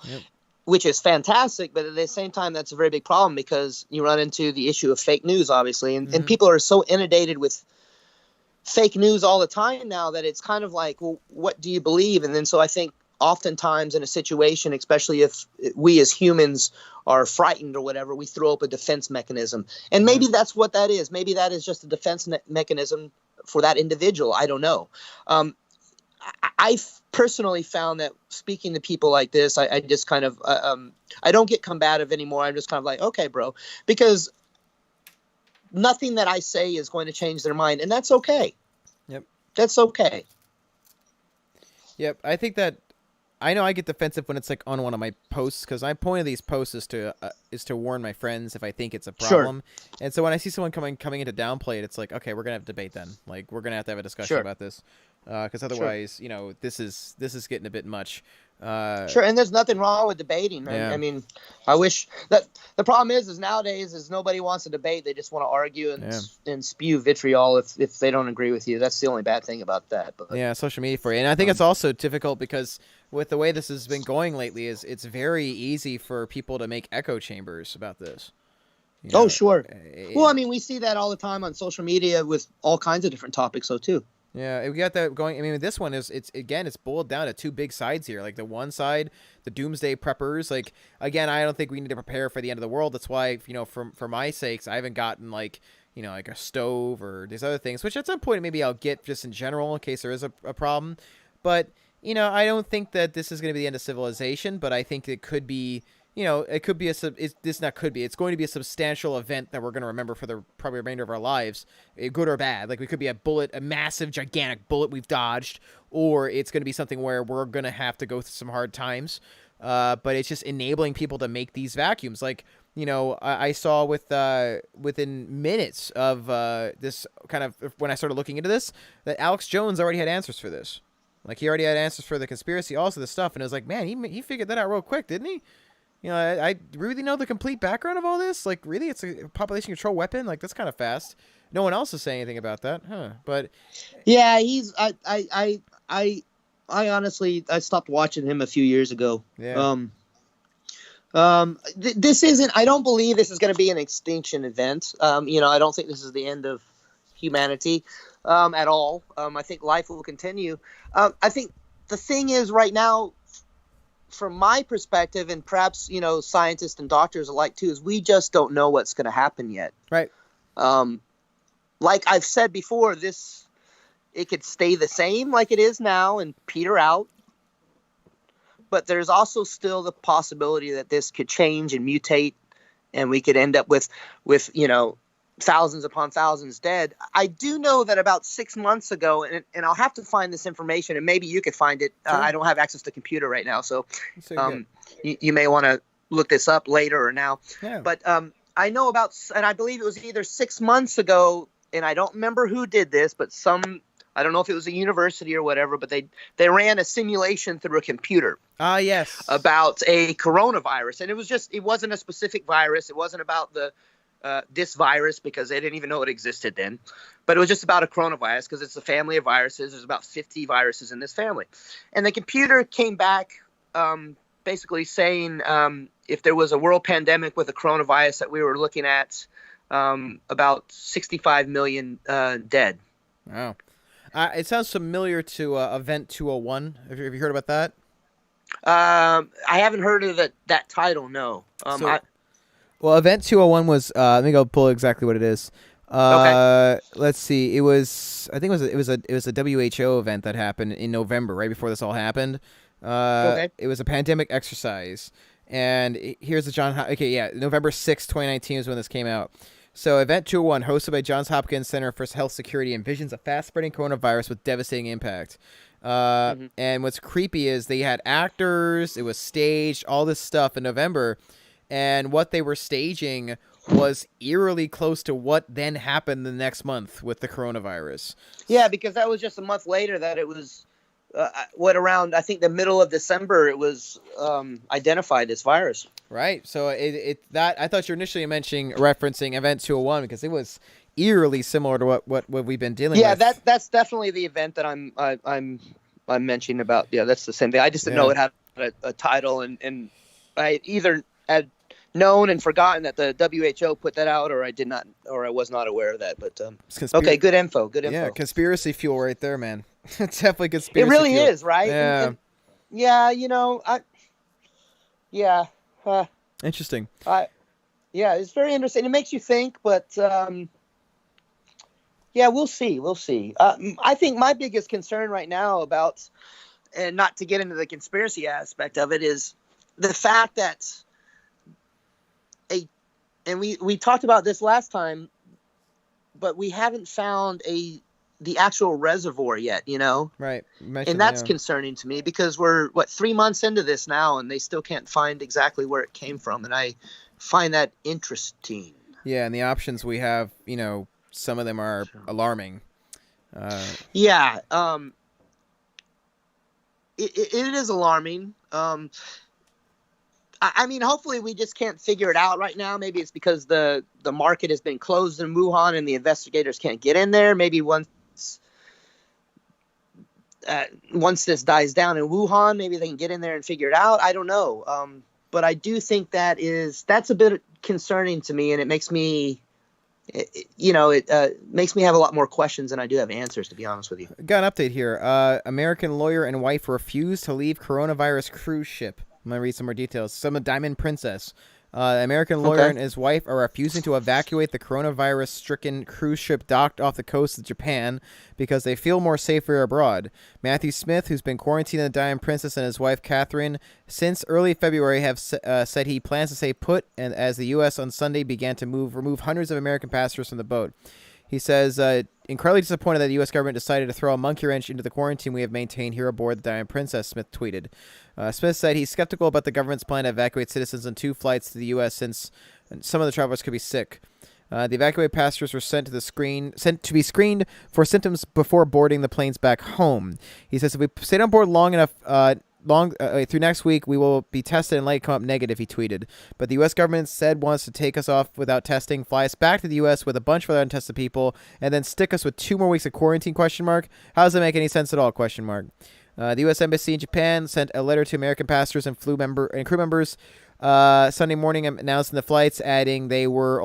which is fantastic. But at the same time, that's a very big problem because you run into the issue of fake news, obviously, and people are so inundated with fake news all the time now that it's kind of like, well, what do you believe? And then so I think, oftentimes in a situation, especially if we as humans are frightened or whatever, we throw up a defense mechanism. And maybe that's what that is. Maybe that is just a defense mechanism for that individual. I don't know. I've personally found that speaking to people like this, I just kind of, I don't get combative anymore. I'm just kind of like, okay, bro, because nothing that I say is going to change their mind. And that's okay. Yep. That's okay. Yep. I think that, I know I get defensive when it's like on one of my posts, because my point of these posts is to warn my friends if I think it's a problem. Sure. And so when I see someone coming in to downplay it, it's like, okay, we're gonna have to debate then. Like we're gonna have to have a discussion about this, because otherwise, this is getting a bit much. Sure, and there's nothing wrong with debating. I mean, I wish that the problem is nowadays is nobody wants to debate. They just want to argue and spew vitriol if they don't agree with you. That's the only bad thing about that. But social media for you. And I think it's also difficult because with the way this has been going lately, it's very easy for people to make echo chambers about this. Sure. Well, I mean, we see that all the time on social media with all kinds of different topics, though, too. Yeah, we got that going. I mean, this one it's boiled down to two big sides here. Like the one side, the doomsday preppers. Like again, I don't think we need to prepare for the end of the world. That's why, for my sakes, I haven't gotten like a stove or these other things. Which at some point maybe I'll get just in general in case there is a problem. But I don't think that this is going to be the end of civilization. But I think it could be. It could be it's going to be a substantial event that we're going to remember for the probably remainder of our lives, good or bad. Like, we could be a massive, gigantic bullet we've dodged, or it's going to be something where we're going to have to go through some hard times. But it's just enabling people to make these vacuums. Like, I saw within minutes of this kind of, when I started looking into this, that Alex Jones already had answers for this. Like, he already had answers for the conspiracy, also this stuff. And it was like, man, he figured that out real quick, didn't he? I really know the complete background of all this. Like, really, it's a population control weapon. Like, that's kind of fast. No one else is saying anything about that, huh? But yeah, I honestly, I stopped watching him a few years ago. Yeah. This isn't. I don't believe this is going to be an extinction event. I don't think this is the end of humanity at all. I think life will continue. I think the thing is right now, from my perspective, and perhaps, scientists and doctors alike too, is we just don't know what's going to happen yet. Right. Like I've said before, it could stay the same like it is now and peter out. But there's also still the possibility that this could change and mutate, and we could end up with thousands upon thousands dead. I do know that about 6 months ago, and I'll have to find this information, and maybe you could find it. Sure. I don't have access to the computer right now, so you may want to look this up later or now. Yeah. But I know about, and I believe it was either 6 months ago, and I don't remember who did this, but I don't know if it was a university or whatever, but they ran a simulation through a computer. Yes. About a coronavirus, and it wasn't a specific virus. It wasn't about this virus, because they didn't even know it existed then, but it was just about a coronavirus because it's a family of viruses. There's about 50 viruses in this family, and the computer came back basically saying if there was a world pandemic with a coronavirus that we were looking at, about 65 million dead. Wow. It sounds familiar to Event 201. Have you heard about that? I haven't heard of that title, no. Well, Event 201 was let me go pull exactly what it is. Okay. Let's see. It was it was a WHO event that happened in November, right before this all happened. Okay. It was a pandemic exercise, and here's the November 6th, 2019 is when this came out. So, Event 201, hosted by Johns Hopkins Center for Health Security, envisions a fast-spreading coronavirus with devastating impact. And what's creepy is they had actors, it was staged, all this stuff in November, and what they were staging was eerily close to what then happened the next month with the coronavirus. Yeah, because that was just a month later that it was, around, I think, the middle of December, it was identified this virus. Right. So I thought you were initially referencing Event 201 because it was eerily similar to what we've been dealing with. Yeah, that's definitely the event that I'm mentioning about. Yeah, that's the same thing. I just didn't know it had a title, and I either had known and forgotten that the WHO put that out, or I was not aware of that. But okay, good info. Yeah, conspiracy fuel right there, man. It's definitely conspiracy. It really fuel. is, right? Yeah. Interesting. Yeah, it's very interesting. It makes you think, but we'll see. I think my biggest concern right now about, and not to get into the conspiracy aspect of it, is the fact that and we talked about this last time, but we haven't found the actual reservoir yet, Right. And that's concerning to me, because we're 3 months into this now, and they still can't find exactly where it came from, and I find that interesting. Yeah, and the options we have, some of them are alarming. Yeah, it is alarming. I mean, hopefully we just can't figure it out right now. Maybe it's because the market has been closed in Wuhan and the investigators can't get in there. Maybe once this dies down in Wuhan, maybe they can get in there and figure it out. I don't know. But I do think that's a bit concerning to me, and it makes me, makes me have a lot more questions than I do have answers, to be honest with you. Got an update here. American lawyer and wife refuse to leave coronavirus cruise ship. I'm going to read some more details. Some of Diamond Princess. American lawyer and his wife are refusing to evacuate the coronavirus-stricken cruise ship docked off the coast of Japan because they feel more safer abroad. Matthew Smith, who's been quarantined at the Diamond Princess, and his wife Catherine since early February have said he plans to stay put, and as the U.S. on Sunday began to remove hundreds of American passengers from the boat. He says, incredibly disappointed that the U.S. government decided to throw a monkey wrench into the quarantine we have maintained here aboard the Diamond Princess, Smith tweeted. Smith said he's skeptical about the government's plan to evacuate citizens on 2 flights to the U.S. since some of the travelers could be sick. The evacuated passengers were sent to be screened for symptoms before boarding the planes back home. He says if we stayed on board long enough, through next week, we will be tested and likely come up negative, he tweeted. But the U.S. government said wants to take us off without testing, fly us back to the U.S. with a bunch of other untested people, and then stick us with 2 more weeks of quarantine, ? How does that make any sense at all, ? The U.S. Embassy in Japan sent a letter to American passengers and crew members Sunday morning announcing the flights, adding they were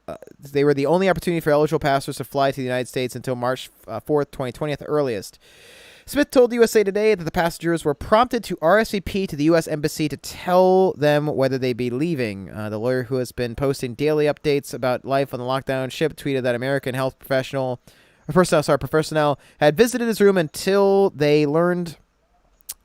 the only opportunity for eligible passengers to fly to the United States until March 4th, 2020 at the earliest. Smith told USA Today that the passengers were prompted to RSVP to the U.S. Embassy to tell them whether they'd be leaving. The lawyer, who has been posting daily updates about life on the lockdown ship, tweeted that American health personnel had visited his room until they learned,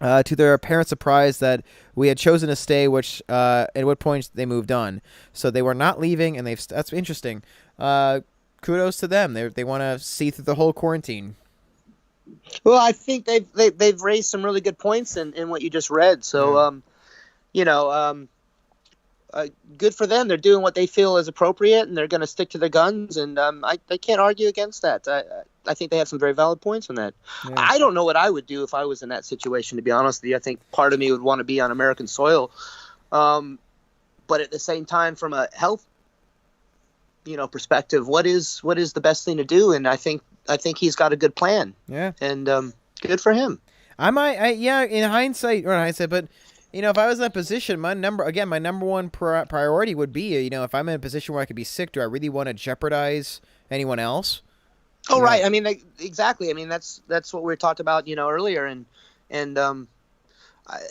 to their apparent surprise, that we had chosen to stay, which at what point they moved on. So they were not leaving, and that's interesting. Kudos to them. They want to see through the whole quarantine. Well, I think they've raised some really good points in what you just read. So, good for them. They're doing what they feel is appropriate, and they're going to stick to their guns. And I can't argue against that. I think they have some very valid points on that. Yeah. I don't know what I would do if I was in that situation, to be honest with you. I think part of me would want to be on American soil. But at the same time, from a health perspective, what is the best thing to do? And I think he's got a good plan. Yeah. And good for him. In hindsight, but if I was in that position, my number one priority would be, if I'm in a position where I could be sick, do I really want to jeopardize anyone else? Oh, right. I mean, exactly. I mean, that's what we talked about, earlier. And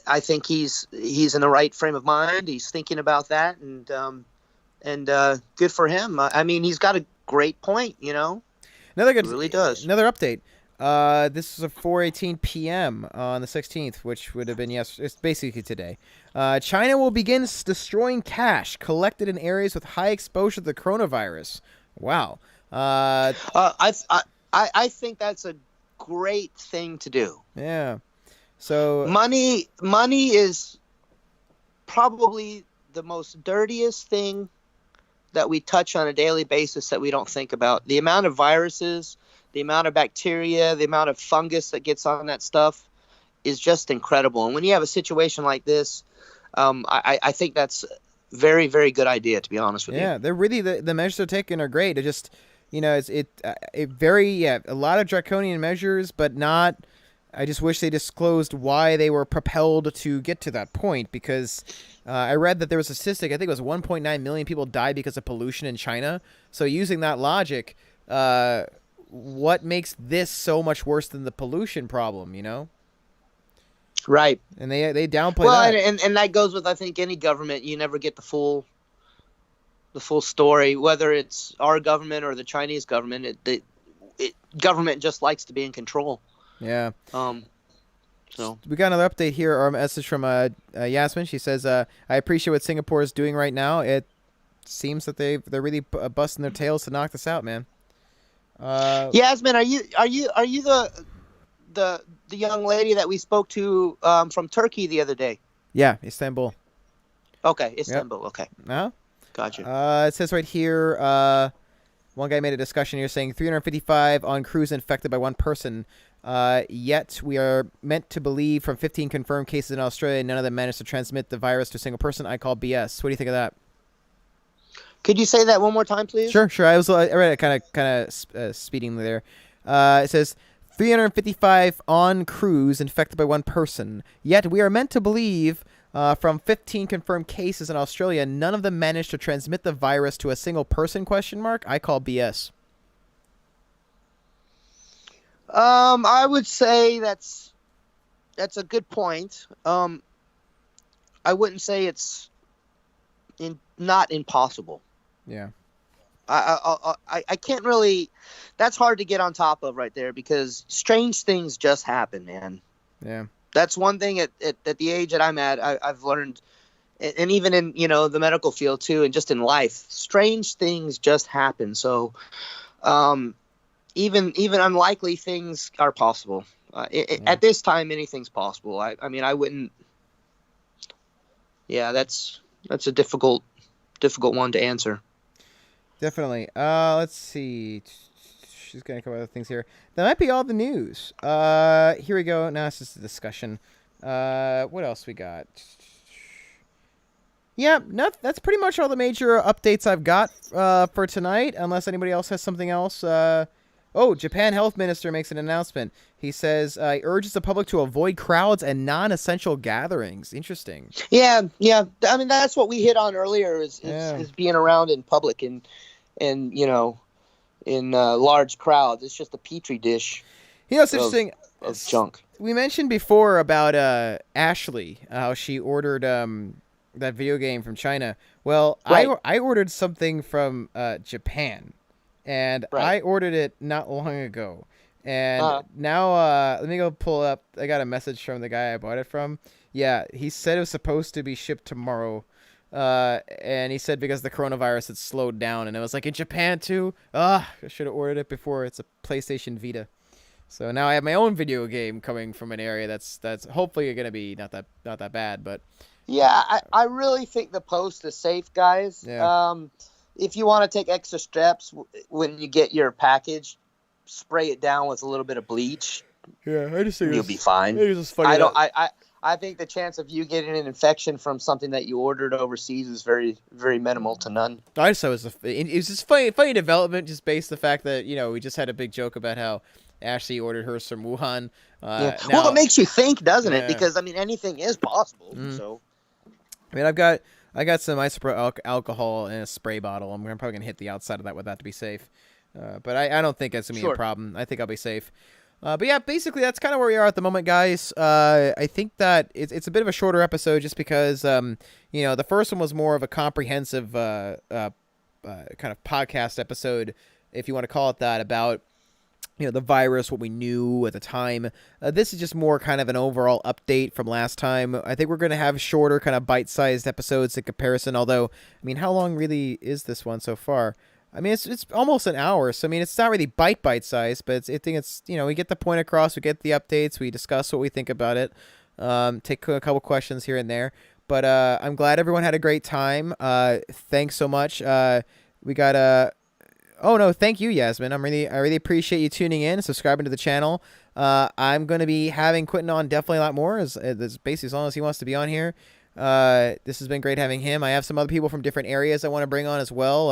I think he's in the right frame of mind. He's thinking about that, and good for him. I mean, he's got a great point, He really does. Another update. This is at 4:18 p.m. on the 16th, which would have been it's basically today. China will begin destroying cash collected in areas with high exposure to the coronavirus. Wow. I think that's a great thing to do. Yeah. So money is probably the most dirtiest thing that we touch on a daily basis that we don't think about. The amount of viruses, the amount of bacteria, the amount of fungus that gets on that stuff is just incredible. And when you have a situation like this, I think that's very, very good idea, to be honest with you. Yeah, they're really the measures they're taking are great. It just, a lot of draconian measures, but not. I just wish they disclosed why they were propelled to get to that point, because I read that there was a statistic. I think it was 1.9 million people died because of pollution in China. So using that logic, what makes this so much worse than the pollution problem, Right. And they downplay that. And that goes with, I think, any government. You never get the full story, whether it's our government or the Chinese government. Government just likes to be in control. Yeah. So we got another update here, or a message from Yasmin. She says, "I appreciate what Singapore is doing right now. It seems that they're really busting their tails to knock this out, man." Yasmin, are you the young lady that we spoke to from Turkey the other day? Yeah, Istanbul. Okay, Istanbul. Yep. Okay. Gotcha. It says right here, one guy made a discussion here saying 355 on cruise infected by one person. Yet we are meant to believe from 15 confirmed cases in Australia, none of them managed to transmit the virus to a single person. I call BS. What do you think of that? Could you say that one more time, please? Sure. I read it kind of speeding there. It says 355 on cruise infected by one person. Yet we are meant to believe from 15 confirmed cases in Australia, none of them managed to transmit the virus to a single person? ? I call BS. I would say that's a good point. I wouldn't say it's not impossible. Yeah. I can't really. That's hard to get on top of right there, because strange things just happen, man. Yeah. That's one thing at the age that I'm at. I've learned, and even in the medical field too, and just in life, strange things just happen. So, even unlikely things are possible. At this time, anything's possible. I mean, I wouldn't. Yeah, that's a difficult one to answer. Definitely. Let's see. She's going to cover other things here. That might be all the news. Here we go. Now it's just a discussion. What else we got? Yeah, that's pretty much all the major updates I've got for tonight, unless anybody else has something else. Japan Health Minister makes an announcement. He says, urges the public to avoid crowds and non-essential gatherings. Interesting. Yeah. I mean, that's what we hit on earlier is being around in public and in large crowds. It's just a petri dish. You know, it's interesting. Of junk. We mentioned before about Ashley, how she ordered that video game from China. Well, Right. I ordered something from Japan, and Right. I ordered it not long ago. And Uh, now, let me go pull up. I got a message from the guy I bought it from. Yeah, he said it was supposed to be shipped tomorrow. And he said because the coronavirus had slowed down, and it was like in Japan too. I should have ordered it before. It's a PlayStation Vita. So now I have my own video game coming from an area that's hopefully gonna be not that bad, but yeah, I really think the post is safe, guys. Yeah. If you want to take extra steps when you get your package, spray it down with a little bit of bleach. yeah, I just think You'll be fine. it's just funny. I don't. I think the chance of you getting an infection from something that you ordered overseas is very, very minimal to none. I just thought it was just funny development, just based the fact that we just had a big joke about how Ashley ordered hers from Wuhan. Yeah. Now, Well, it makes you think, doesn't it? Yeah. Because I mean, anything is possible. Mm. So I mean, I got some isopropyl alcohol in a spray bottle. I'm probably gonna hit the outside of that with that to be safe. But I don't think it's gonna be a problem. I think I'll be safe. But yeah, basically that's kind of where we are at the moment, guys. I think that it's a bit of a shorter episode just because the first one was more of a comprehensive kind of podcast episode, if you want to call it that, about the virus, what we knew at the time. This is just more kind of an overall update from last time. I think we're going to have shorter kind of bite-sized episodes in comparison, although, I mean, how long really is this one so far? I mean, it's almost an hour, so I mean, it's not really bite-sized, but I think it's, we get the point across, we get the updates, we discuss what we think about it, take a couple questions here and there, but I'm glad everyone had a great time. Thanks so much. We got Oh no, thank you, Yasmin. I really appreciate you tuning in, subscribing to the channel. I'm going to be having Quentin on definitely a lot more, as basically as long as he wants to be on here. This has been great having him. I have some other people from different areas I want to bring on as well.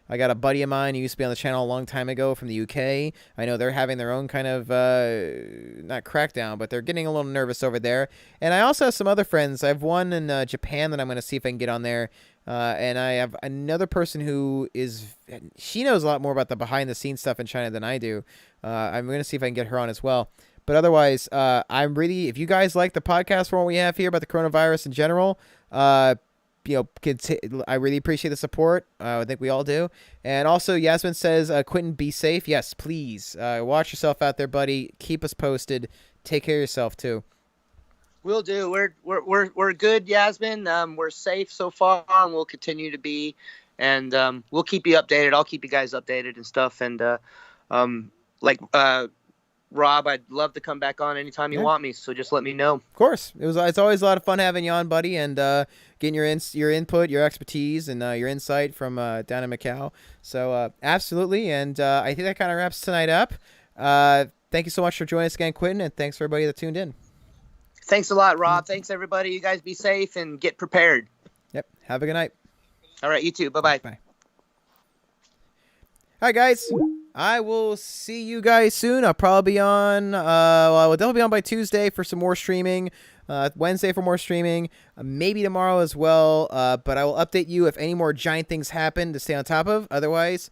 I got a buddy of mine who used to be on the channel a long time ago from the UK. I know they're having their own kind of, not crackdown, but they're getting a little nervous over there. And I also have some other friends. I have one in Japan that I'm going to see if I can get on there. And I have another person who she knows a lot more about the behind the scenes stuff in China than I do. I'm going to see if I can get her on as well. But otherwise, if you guys like the podcast from what we have here about the coronavirus in general, I really appreciate the support. I think we all do. And also, Yasmin says, Quentin, be safe. Yes, please. Watch yourself out there, buddy. Keep us posted. Take care of yourself, too. we'll do. We're good, Yasmin. We're safe so far, and we'll continue to be. And we'll keep you updated. I'll keep you guys updated and stuff. And Rob, I'd love to come back on anytime you want me, so just let me know. Of course. It's always a lot of fun having you on, buddy, and getting your input, your expertise, and your insight from down in Macau. So absolutely, and I think that kind of wraps tonight up. Thank you so much for joining us again, Quentin, and thanks for everybody that tuned in. Thanks a lot, Rob. Thanks, everybody. You guys be safe and get prepared. Yep. Have a good night. All right, you too. Bye-bye. Bye. All right, guys. I will see you guys soon. I'll probably be on, I'll definitely be on by Tuesday for some more streaming, Wednesday for more streaming, maybe tomorrow as well, but I will update you if any more giant things happen to stay on top of. Otherwise,